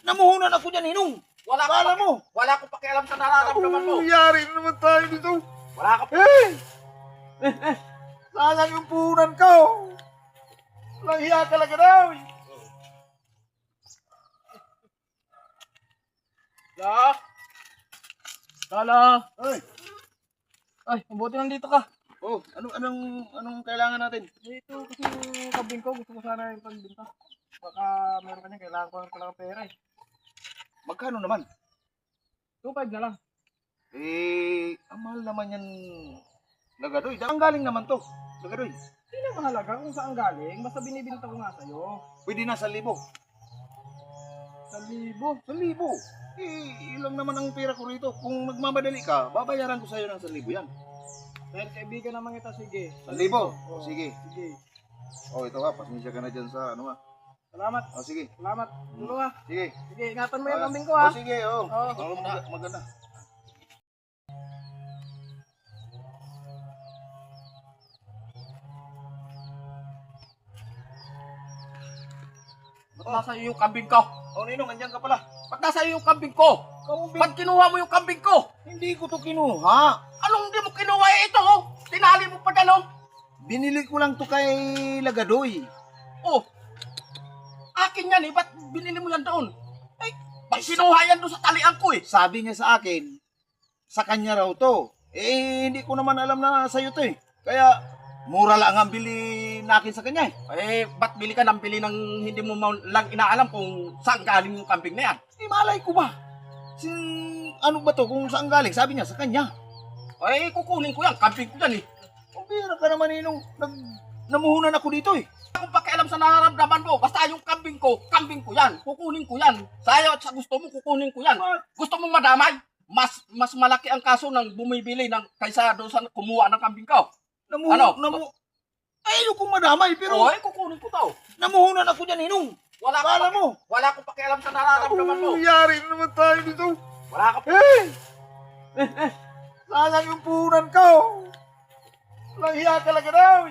Namuhunan ako dyan, Ninong. Kala mo. Wala akong pakialam sa nararamdaman mo. Nangyari na naman tayo dito. Wala ka Sayang yung puhunan ko. Walang hiya talaga daw. Lala. Ay, Mabuti nandito ka. anong kailangan natin? Dito kasi yung kabing ko, gusto ko sana yung pagbinta. Baka meron ka niya, kailangan ko lang pera eh. Magkano naman? 2.5 na lang. Ang mahal naman yan. Lagadoy. Ang galing naman to. Lagadoy. Hindi na mahalaga kung saan galing, basta binibinta ko nga sa'yo. Pwede na 1,000. 1,000. Ilang naman ang pera ko rito. Kung magmamadali ka, babayaran ko sa'yo ng 1,000 yan. Dahil kaibigan naman kita, sige. 1,000? Oh, Sige. Sige. Ito ha. Pasensya ka na dyan sa ano ha. Salamat. Sige. Salamat. Dulo ha. Sige. Sige, ingatan mo yung kambing ko ha. Sige. Oo. Maganda. Ba't nasa iyo yung kambing ko? Ninong, andyan ka pala. Ba't nasa iyo yung kambing ko? Ba't kinuha mo yung kambing ko? Hindi ko to kinuha. Anong hindi mo kinuha ito? Oh? Tinali mo pa dyan oh? Binili ko lang to kay Lagadoy. Oh, akin yan eh. Ba't binili mo yan doon? Ay, ba't kinuha yan doon sa talian ko eh? Sabi niya sa akin, sa kanya raw to. Hindi ko naman alam na sa'yo to eh. Kaya, mura lang ang bili nakin sa kanya eh. Ba't bili ka ng bili ng hindi mo lang inaalam kung saan galing yung kambing na yan? Malay ko ba? Ano ba to kung saan galing? Sabi niya sa kanya. Kukunin ko yan. Kambing ko yan eh. Ang pera ka naman Ninong. Namuhunan ako dito eh. Kung pakialam sa nararamdaman mo, basta yung kambing ko yan. Kukunin ko yan. Sa'yo at sa gusto mo, kukunin ko yan. Gusto mong madamay? Mas malaki ang kaso ng bumibili kaysa doon sa kumuha ng kambing ko. Ayokong madamay pero kukunin ko to. namuhunan ako dyan Ninong. Wala akong pakialam sa nararamdaman mo. Nangyari na naman tayo dito. Wala ka Sayang yung puhunan ko. Walang hiya talaga daw.